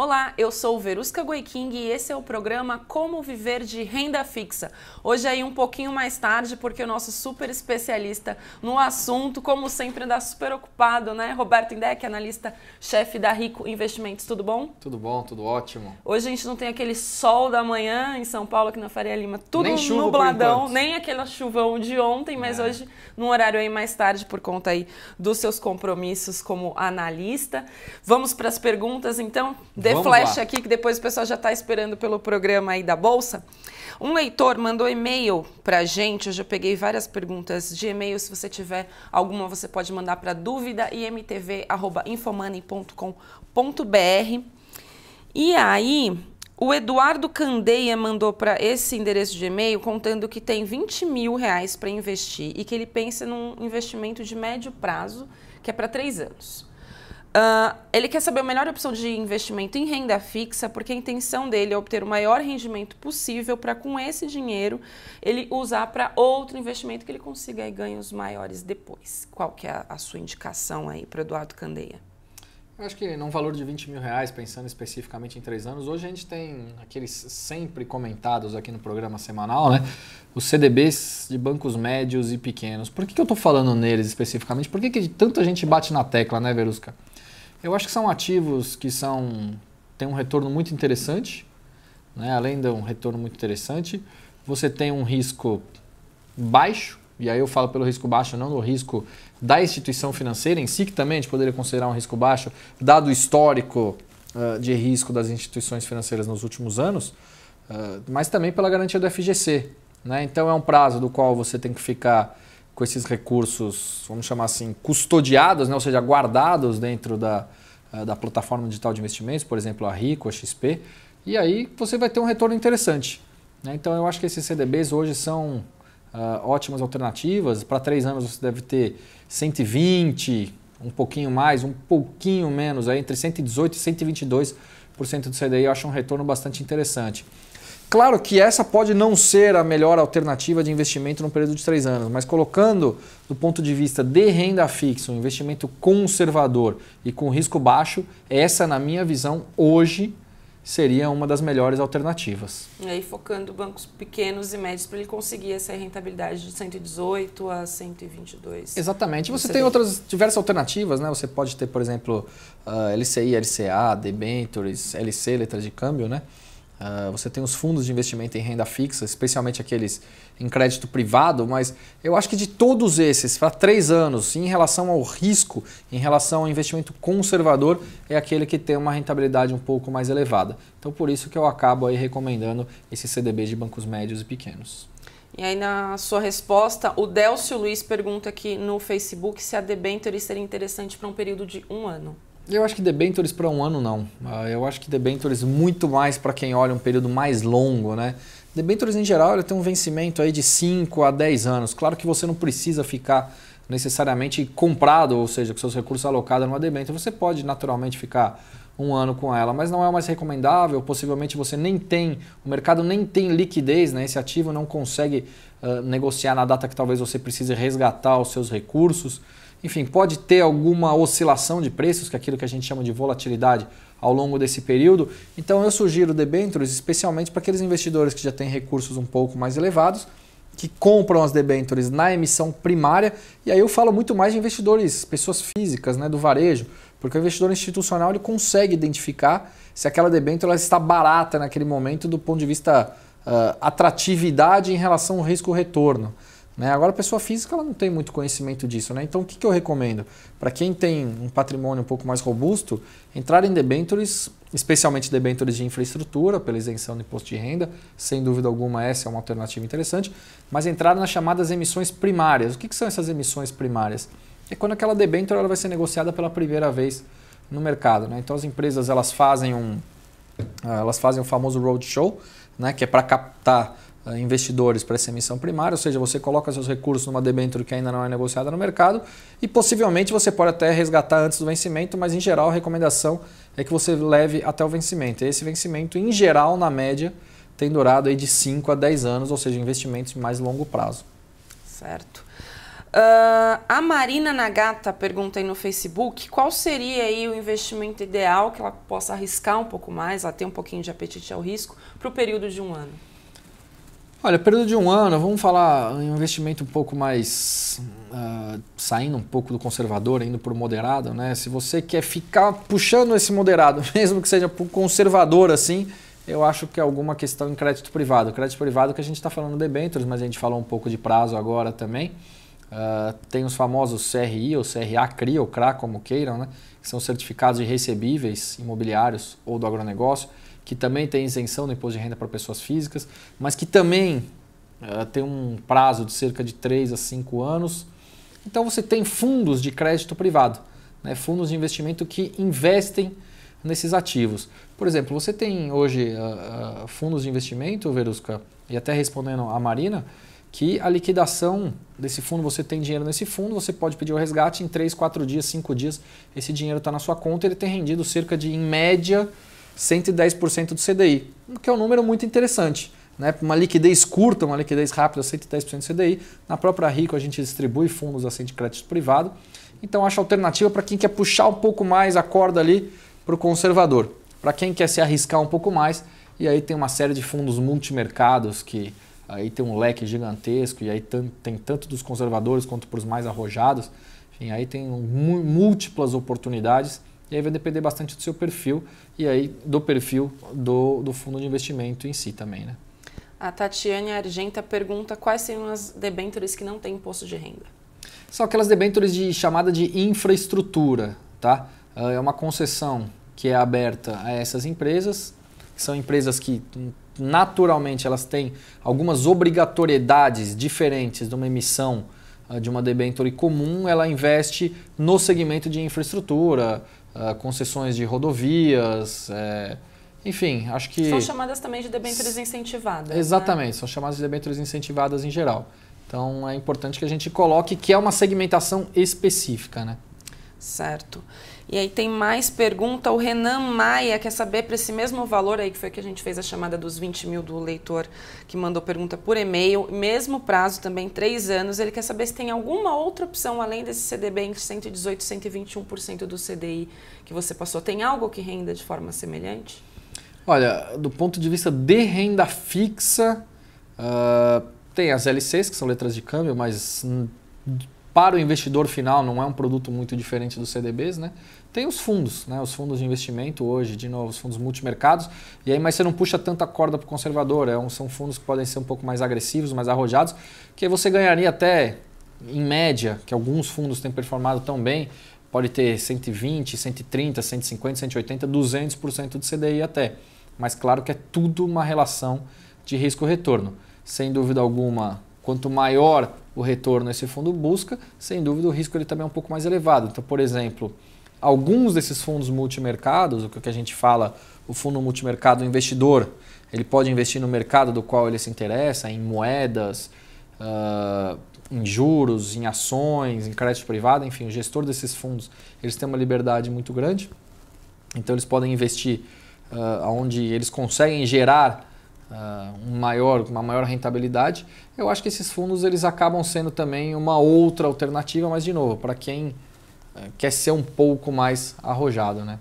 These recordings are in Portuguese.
Olá, eu sou Verusca Goiking e esse é o programa Como Viver de Renda Fixa. Hoje aí um pouquinho mais tarde, porque o nosso super especialista no assunto, como sempre, anda super ocupado, né? Roberto Indec, analista-chefe da Rico Investimentos. Tudo bom? Tudo bom, tudo ótimo. Hoje a gente não tem aquele sol da manhã em São Paulo, aqui na Faria Lima, tudo nem chuva nubladão, nem aquele chuvão de ontem, mas hoje num horário aí mais tarde por conta aí dos seus compromissos como analista. Vamos para as perguntas, então? Dê flash aqui, que depois o pessoal já está esperando pelo programa aí da Bolsa. Um leitor mandou e-mail para a gente, eu já peguei várias perguntas de e-mail, se você tiver alguma você pode mandar para dúvida.imtv@infomoney.com.br. E aí, o Eduardo Candeia mandou para esse endereço de e-mail contando que tem R$20 mil para investir e que ele pensa num investimento de médio prazo, que é para 3 anos. Ele quer saber a melhor opção de investimento em renda fixa, porque a intenção dele é obter o maior rendimento possível para, com esse dinheiro, ele usar para outro investimento que ele consiga aí ganhos maiores depois. Qual que é a sua indicação aí para o Eduardo Candeia? Eu acho que num valor de R$20 mil, pensando especificamente em 3 anos, hoje a gente tem aqueles sempre comentados aqui no programa semanal, né? Os CDBs de bancos médios e pequenos. Por que eu estou falando neles especificamente? Por que tanta gente bate na tecla, né, Verusca? Eu acho que são ativos que têm um retorno muito interessante, né? Além de um retorno muito interessante, você tem um risco baixo, e aí eu falo pelo risco baixo, não do risco da instituição financeira em si, que também a gente poderia considerar um risco baixo, dado o histórico de risco das instituições financeiras nos últimos anos, mas também pela garantia do FGC. Né? Então é um prazo do qual você tem que ficar com esses recursos, vamos chamar assim, custodiados, né? Ou seja, guardados dentro da plataforma digital de investimentos, por exemplo, a Rico, a XP, e aí você vai ter um retorno interessante. Né? Então eu acho que esses CDBs hoje são ótimas alternativas. Para 3 anos você deve ter 120, um pouquinho mais, um pouquinho menos, aí, entre 118% e 122% do CDI. Eu acho um retorno bastante interessante. Claro que essa pode não ser a melhor alternativa de investimento no período de 3 anos, mas colocando do ponto de vista de renda fixa, um investimento conservador e com risco baixo, essa, na minha visão, hoje seria uma das melhores alternativas. E aí focando bancos pequenos e médios para ele conseguir essa rentabilidade de 118 a 122. Exatamente. Você tem diversas alternativas, né? Você pode ter, por exemplo, LCI, LCA, debentures, LC, letras de câmbio, né? Você tem os fundos de investimento em renda fixa, especialmente aqueles em crédito privado, mas eu acho que de todos esses, para 3 anos, em relação ao risco, em relação ao investimento conservador, é aquele que tem uma rentabilidade um pouco mais elevada. Então, por isso que eu acabo aí recomendando esse CDB de bancos médios e pequenos. E aí, na sua resposta, o Délcio Luiz pergunta aqui no Facebook se a debênture seria interessante para um período de 1 ano. Eu acho que debêntures para 1 ano não. Eu acho que debêntures muito mais para quem olha um período mais longo, né? Debêntures em geral ele tem um vencimento aí de 5 a 10 anos. Claro que você não precisa ficar necessariamente comprado, ou seja, com seus recursos alocados numa debênture. Você pode naturalmente ficar 1 ano com ela, mas não é o mais recomendável. Possivelmente você nem tem, o mercado nem tem liquidez, né? Esse ativo não consegue negociar na data que talvez você precise resgatar os seus recursos. Enfim, pode ter alguma oscilação de preços, que é aquilo que a gente chama de volatilidade ao longo desse período. Então eu sugiro debêntures especialmente para aqueles investidores que já têm recursos um pouco mais elevados, que compram as debêntures na emissão primária. E aí eu falo muito mais de investidores, pessoas físicas, né, do varejo, porque o investidor institucional ele consegue identificar se aquela debênture ela está barata naquele momento do ponto de vista atratividade em relação ao risco-retorno. Né? Agora, a pessoa física ela não tem muito conhecimento disso. Né? Então, o que eu recomendo? Para quem tem um patrimônio um pouco mais robusto, entrar em debêntures, especialmente debêntures de infraestrutura, pela isenção do imposto de renda. Sem dúvida alguma, essa é uma alternativa interessante. Mas entrar nas chamadas emissões primárias. O que são essas emissões primárias? É quando aquela debênture ela vai ser negociada pela primeira vez no mercado. Né? Então, as empresas elas fazem o famoso roadshow, né? Que é para captar investidores para essa emissão primária, ou seja, você coloca seus recursos numa debênture que ainda não é negociada no mercado e possivelmente você pode até resgatar antes do vencimento, mas em geral a recomendação é que você leve até o vencimento. E esse vencimento, em geral, na média, tem durado aí de 5 a 10 anos, ou seja, investimentos de mais longo prazo. Certo. A Marina Nagata pergunta aí no Facebook qual seria aí o investimento ideal que ela possa arriscar um pouco mais, ela tem um pouquinho de apetite ao risco, para o período de um ano. Olha, período de um ano, vamos falar um investimento um pouco mais, saindo um pouco do conservador, indo para o moderado, né? Se você quer ficar puxando esse moderado, mesmo que seja para o conservador assim, eu acho que é alguma questão em crédito privado. Crédito privado que a gente está falando de debêntures, mas a gente falou um pouco de prazo agora também. Tem os famosos CRI ou CRA, CRI ou CRA, como queiram, né? Que são certificados de recebíveis imobiliários ou do agronegócio, que também tem isenção do imposto de renda para pessoas físicas, mas que também tem um prazo de cerca de 3 a 5 anos. Então você tem fundos de crédito privado, né? Fundos de investimento que investem nesses ativos. Por exemplo, você tem hoje fundos de investimento, Verusca, e até respondendo a Marina, que a liquidação desse fundo, você tem dinheiro nesse fundo, você pode pedir o resgate em 3, 4 dias, 5 dias, esse dinheiro está na sua conta, ele tem rendido cerca de, em média, 110% do CDI, o que é um número muito interessante. Né? Uma liquidez curta, uma liquidez rápida, 110% do CDI. Na própria Rico a gente distribui fundos assim de crédito privado, então acho alternativa para quem quer puxar um pouco mais a corda ali para o conservador. Para quem quer se arriscar um pouco mais, e aí tem uma série de fundos multimercados que aí tem um leque gigantesco e aí tem tanto dos conservadores quanto para os mais arrojados. Enfim, aí tem múltiplas oportunidades e aí vai depender bastante do seu perfil e aí do perfil do fundo de investimento em si também, né? A Tatiane Argenta pergunta quais seriam as debêntures que não têm imposto de renda. São aquelas debêntures de chamada de infraestrutura, tá? É uma concessão que é aberta a essas empresas, que são empresas que naturalmente elas têm algumas obrigatoriedades diferentes de uma emissão de uma debênture comum. Ela investe no segmento de infraestrutura, concessões de rodovias, enfim, acho que... São chamadas também de debêntures incentivadas. Exatamente, né? São chamadas de debêntures incentivadas em geral. Então é importante que a gente coloque que é uma segmentação específica, né? Certo. E aí tem mais pergunta, o Renan Maia quer saber para esse mesmo valor aí que foi que a gente fez a chamada dos 20 mil do leitor que mandou pergunta por e-mail, mesmo prazo também, 3 anos, ele quer saber se tem alguma outra opção além desse CDB entre 118% e 121% do CDI que você passou. Tem algo que renda de forma semelhante? Olha, do ponto de vista de renda fixa, tem as LCs, que são letras de câmbio, mas para o investidor final não é um produto muito diferente dos CDBs, né? Tem os fundos, né? Os fundos de investimento hoje, de novo, os fundos multimercados, e aí, mas você não puxa tanta corda para o conservador, são fundos que podem ser um pouco mais agressivos, mais arrojados, que aí você ganharia até, em média, que alguns fundos têm performado tão bem, pode ter 120, 130, 150, 180, 200% de CDI até. Mas claro que é tudo uma relação de risco-retorno. Sem dúvida alguma, quanto maior o retorno esse fundo busca, sem dúvida o risco ele também é um pouco mais elevado. Então, por exemplo, alguns desses fundos multimercados, o que a gente fala, o fundo multimercado investidor, ele pode investir no mercado do qual ele se interessa, em moedas, em juros, em ações, em crédito privado, enfim, o gestor desses fundos, eles têm uma liberdade muito grande, então eles podem investir onde eles conseguem gerar uma maior rentabilidade. Eu acho que esses fundos eles acabam sendo também uma outra alternativa, mas de novo, para quem quer ser um pouco mais arrojado, né?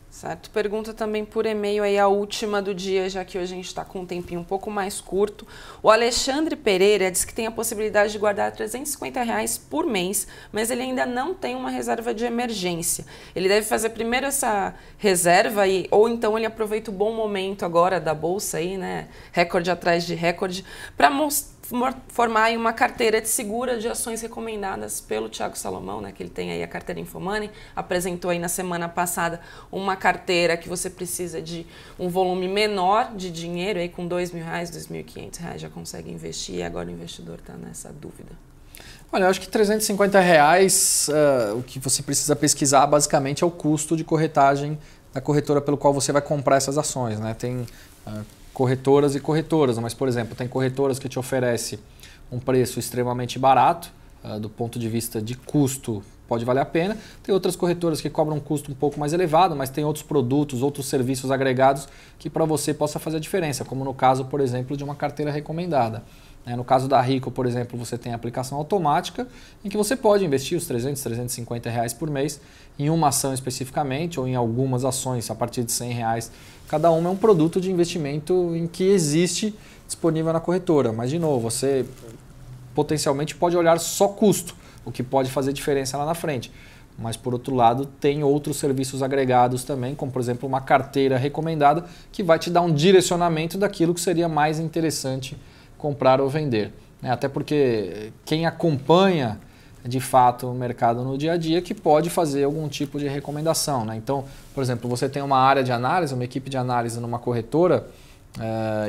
Certo. Pergunta também por e-mail aí a última do dia, já que hoje a gente está com um tempinho um pouco mais curto. O Alexandre Pereira diz que tem a possibilidade de guardar R$350 por mês, mas ele ainda não tem uma reserva de emergência. Ele deve fazer primeiro essa reserva ou então ele aproveita o bom momento agora da bolsa aí, né? Recorde atrás de recorde, para formar aí uma carteira de segura de ações recomendadas pelo Thiago Salomão, né, que ele tem aí a carteira Infomoney, apresentou aí na semana passada uma carteira que você precisa de um volume menor de dinheiro, aí com R$2.000, R$2.500 já consegue investir e agora o investidor está nessa dúvida. Olha, eu acho que R$350, o que você precisa pesquisar basicamente é o custo de corretagem da corretora pelo qual você vai comprar essas ações, né? Tem corretoras e corretoras, mas, por exemplo, tem corretoras que te oferecem um preço extremamente barato, do ponto de vista de custo pode valer a pena. Tem outras corretoras que cobram um custo um pouco mais elevado, mas tem outros produtos, outros serviços agregados que para você possa fazer a diferença, como no caso, por exemplo, de uma carteira recomendada. No caso da Rico, por exemplo, você tem a aplicação automática em que você pode investir os 300, 350 reais por mês em uma ação especificamente ou em algumas ações a partir de 100 reais. Cada uma é um produto de investimento em que existe disponível na corretora. Mas, de novo, você potencialmente pode olhar só custo, o que pode fazer diferença lá na frente. Mas, por outro lado, tem outros serviços agregados também, como, por exemplo, uma carteira recomendada que vai te dar um direcionamento daquilo que seria mais interessante comprar ou vender. Até porque quem acompanha de fato o mercado no dia a dia que pode fazer algum tipo de recomendação. Então, por exemplo, você tem uma área de análise, uma equipe de análise numa corretora,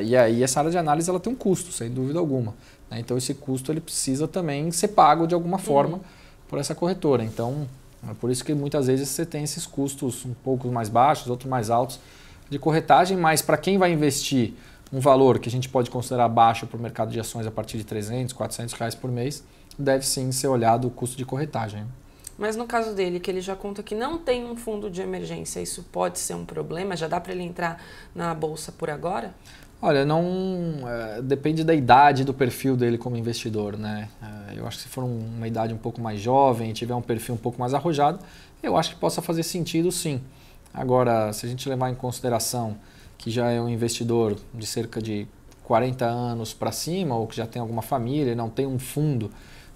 e aí essa área de análise ela tem um custo, sem dúvida alguma. Então esse custo ele precisa também ser pago de alguma forma por essa corretora. Então é por isso que muitas vezes você tem esses custos um pouco mais baixos, outros mais altos de corretagem, mas para quem vai investir um valor que a gente pode considerar baixo para o mercado de ações a partir de 300, 400 reais por mês, deve sim ser olhado o custo de corretagem. Mas no caso dele, que ele já conta que não tem um fundo de emergência, isso pode ser um problema? Já dá para ele entrar na bolsa por agora? Olha, não depende da idade do perfil dele como investidor, eu acho que se for uma idade um pouco mais jovem, tiver um perfil um pouco mais arrojado, eu acho que possa fazer sentido sim. Agora, se a gente levar em consideração que já é um investidor de cerca de 40 anos para cima, ou que já tem alguma família e não tem um fundo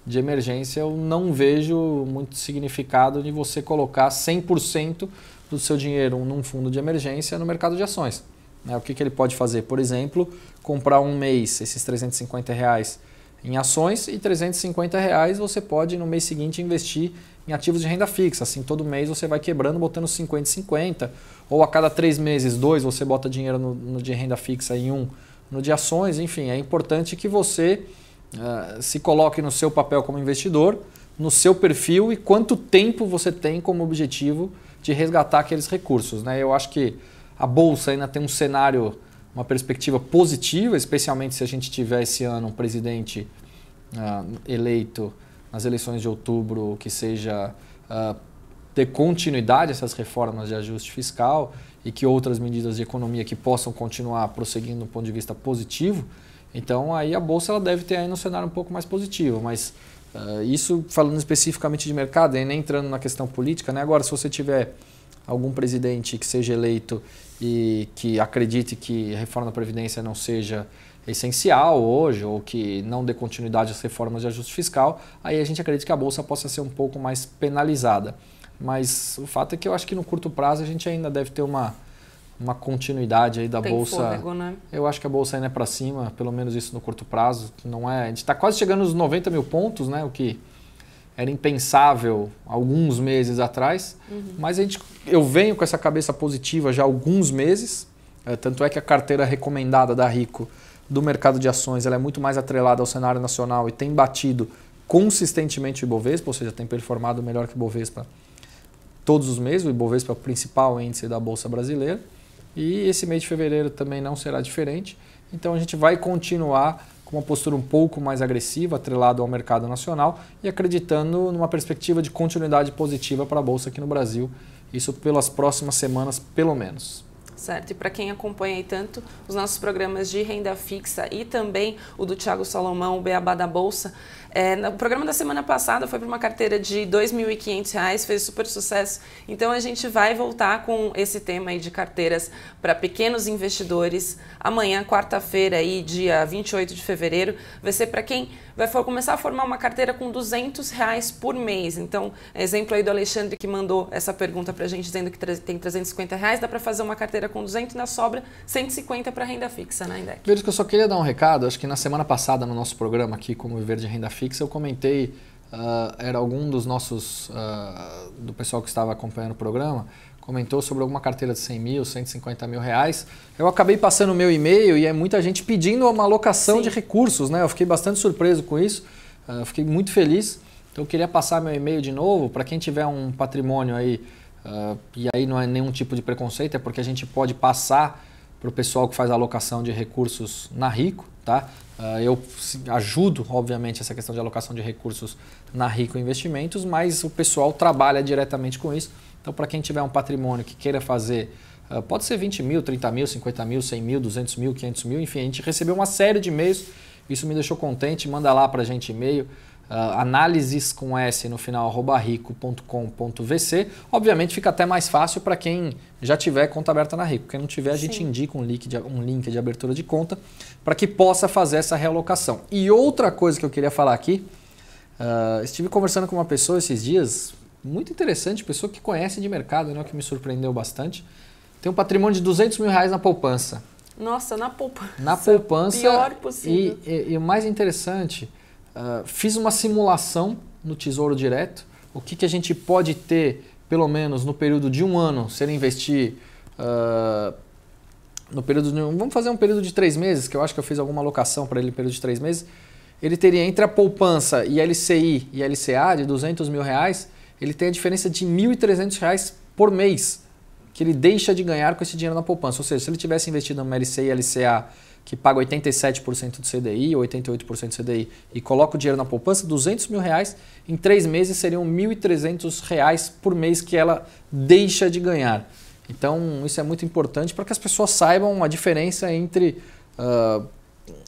de emergência, eu não vejo muito significado de você colocar 100% do seu dinheiro num fundo de emergência no mercado de ações. O que ele pode fazer? Por exemplo, comprar um mês esses 350 reais em ações e 350 reais você pode no mês seguinte investir em ativos de renda fixa. Assim, todo mês você vai quebrando, botando 50 e 50, ou a cada 3 meses, 2, você bota dinheiro no de renda fixa e 1 no de ações. Enfim, é importante que você se coloque no seu papel como investidor, no seu perfil e quanto tempo você tem como objetivo de resgatar aqueles recursos. Eu acho que a Bolsa ainda tem um cenário, uma perspectiva positiva, especialmente se a gente tiver esse ano um presidente eleito nas eleições de outubro, que seja ter continuidade essas reformas de ajuste fiscal e que outras medidas de economia que possam continuar prosseguindo do ponto de vista positivo. Então aí a Bolsa ela deve ter aí um cenário um pouco mais positivo, mas isso falando especificamente de mercado, nem entrando na questão política, Agora, se você tiver algum presidente que seja eleito e que acredite que a reforma da Previdência não seja essencial hoje ou que não dê continuidade às reformas de ajuste fiscal, aí a gente acredita que a Bolsa possa ser um pouco mais penalizada. Mas o fato é que eu acho que no curto prazo a gente ainda deve ter uma continuidade aí da Bolsa. Fôlego, Eu acho que a Bolsa ainda é para cima, pelo menos isso no curto prazo. Não é, a gente está quase chegando nos 90 mil pontos, o que era impensável alguns meses atrás, mas eu venho com essa cabeça positiva já há alguns meses, tanto é que a carteira recomendada da Rico do mercado de ações ela é muito mais atrelada ao cenário nacional e tem batido consistentemente o Ibovespa, ou seja, tem performado melhor que o Ibovespa todos os meses. O Ibovespa é o principal índice da Bolsa Brasileira e esse mês de fevereiro também não será diferente, então a gente vai continuar com uma postura um pouco mais agressiva, atrelado ao mercado nacional e acreditando numa perspectiva de continuidade positiva para a Bolsa aqui no Brasil, isso pelas próximas semanas, pelo menos. Certo, e para quem acompanha aí tanto os nossos programas de renda fixa e também o do Thiago Salomão, o Beabá da Bolsa, o programa da semana passada foi para uma carteira de R$ 2.500, fez super sucesso. Então a gente vai voltar com esse tema aí de carteiras para pequenos investidores. Amanhã, quarta-feira, aí, dia 28 de fevereiro, vai ser para quem vai começar a formar uma carteira com R$ 200 por mês. Então, exemplo aí do Alexandre que mandou essa pergunta para a gente dizendo que tem R$ 350, dá para fazer uma carteira com 200 e na sobra 150 para renda fixa, Indec? Veja que eu só queria dar um recado, acho que na semana passada no nosso programa aqui, Como Viver de Renda Fixa, eu comentei, era algum dos nossos, do pessoal que estava acompanhando o programa, comentou sobre alguma carteira de 100 mil, 150 mil reais. Eu acabei passando o meu e-mail e muita gente pedindo uma alocação de recursos, Eu fiquei bastante surpreso com isso, fiquei muito feliz. Então eu queria passar meu e-mail de novo, para quem tiver um patrimônio aí, e aí não é nenhum tipo de preconceito, é porque a gente pode passar para o pessoal que faz a alocação de recursos na Rico, tá? Eu ajudo, obviamente, essa questão de alocação de recursos na Rico Investimentos, mas o pessoal trabalha diretamente com isso. Então, para quem tiver um patrimônio que queira fazer, pode ser 20 mil, 30 mil, 50 mil, 100 mil, 200 mil, 500 mil, enfim, a gente recebeu uma série de e-mails, isso me deixou contente, manda lá para a gente e-mail, análises com S no final, @rico.com.vc. Obviamente fica até mais fácil para quem já tiver conta aberta na Rico. Quem não tiver, a gente indica um link de abertura de conta para que possa fazer essa realocação. E outra coisa que eu queria falar aqui, estive conversando com uma pessoa esses dias, muito interessante, pessoa que conhece de mercado, né, que me surpreendeu bastante. Tem um patrimônio de 200 mil reais na poupança. Nossa, na poupança. Na poupança. Pior possível. E o mais interessante, fiz uma simulação no Tesouro Direto. O que a gente pode ter, pelo menos no período de um ano, se ele investir no período de... Vamos fazer um período de 3 meses, que eu acho que eu fiz alguma alocação para ele no período de 3 meses. Ele teria entre a poupança e LCI e LCA de 200 mil reais, ele tem a diferença de R$ 1.300 por mês que ele deixa de ganhar com esse dinheiro na poupança. Ou seja, se ele tivesse investido numa LCI e LCA que paga 87% do CDI ou 88% do CDI e coloca o dinheiro na poupança, 200 mil reais, em 3 meses seriam R$ 1.300 por mês que ela deixa de ganhar. Então isso é muito importante para que as pessoas saibam a diferença entre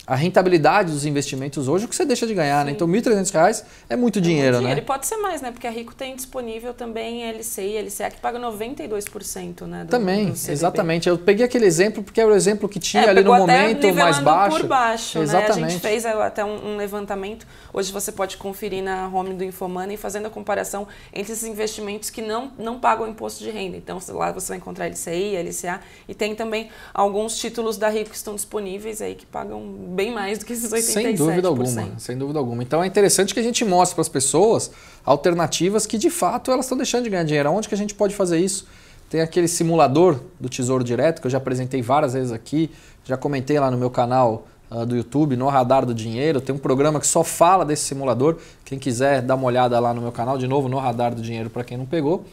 a rentabilidade dos investimentos hoje, o que você deixa de ganhar, né? Então R$ 1.300 é muito dinheiro, né? E pode ser mais, né? Porque a Rico tem disponível também LCI e LCA que paga 92%, né? Também, exatamente. Eu peguei aquele exemplo porque era o exemplo que tinha ali no momento mais baixo. Por baixo, exatamente. Né? A gente fez até um levantamento. Hoje você pode conferir na home do Infomoney fazendo a comparação entre esses investimentos que não pagam imposto de renda. Então lá você vai encontrar LCI, LCA e tem também alguns títulos da Rico que estão disponíveis aí que pagam bem mais do que esses 87%. Sem dúvida alguma, sem dúvida alguma. Então é interessante que a gente mostre para as pessoas alternativas que de fato elas estão deixando de ganhar dinheiro. Onde que a gente pode fazer isso? Tem aquele simulador do Tesouro Direto que eu já apresentei várias vezes aqui, já comentei lá no meu canal do YouTube, no Radar do Dinheiro. Tem um programa que só fala desse simulador. Quem quiser dar uma olhada lá no meu canal, de novo, no Radar do Dinheiro, para quem não pegou.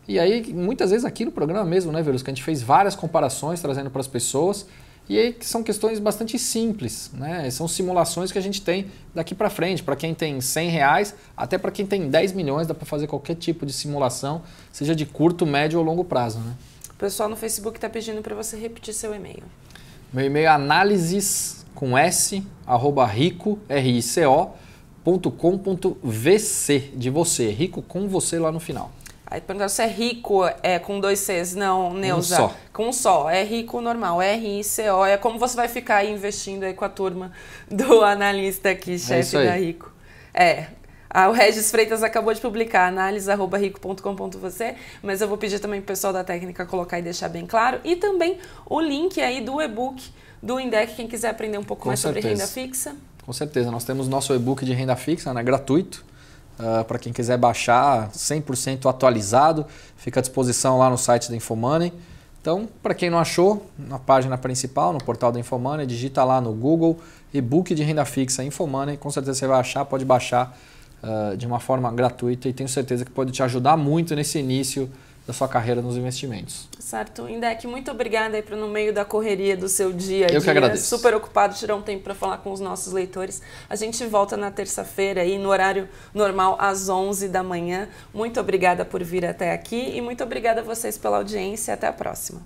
E aí, muitas vezes aqui no programa mesmo, né, Verus, que a gente fez várias comparações trazendo para as pessoas. E aí são questões bastante simples, né? São simulações que a gente tem daqui para frente. Para quem tem R$100, até para quem tem 10 milhões, dá para fazer qualquer tipo de simulação, seja de curto, médio ou longo prazo, né? O pessoal no Facebook está pedindo para você repetir seu e-mail. Meu e-mail é análises com S, @rico.com.vc, de você, rico com você lá no final. Aí perguntaram se é rico com 2 Cs. Não, Neuza. Só. Com um só. É rico normal. R-I-C-O. É como você vai ficar aí investindo aí com a turma do analista aqui, chefe da Rico. O Regis Freitas acabou de publicar análise@rico.com.vc, mas eu vou pedir também pro pessoal da técnica colocar e deixar bem claro. E também o link aí do e-book do Indec, quem quiser aprender um pouco mais sobre renda fixa. Com certeza. Nós temos nosso e-book de renda fixa, né, gratuito. Para quem quiser baixar, 100% atualizado, fica à disposição lá no site da Infomoney. Então, para quem não achou, na página principal, no portal da Infomoney, digita lá no Google, e-book de renda fixa Infomoney, com certeza você vai achar, pode baixar de uma forma gratuita e tenho certeza que pode te ajudar muito nesse início da sua carreira nos investimentos. Certo. Indec, muito obrigada aí por no meio da correria do seu dia a dia. Eu que agradeço. Super ocupado, tirar um tempo para falar com os nossos leitores. A gente volta na terça-feira aí no horário normal às 11 da manhã. Muito obrigada por vir até aqui e muito obrigada a vocês pela audiência. Até a próxima.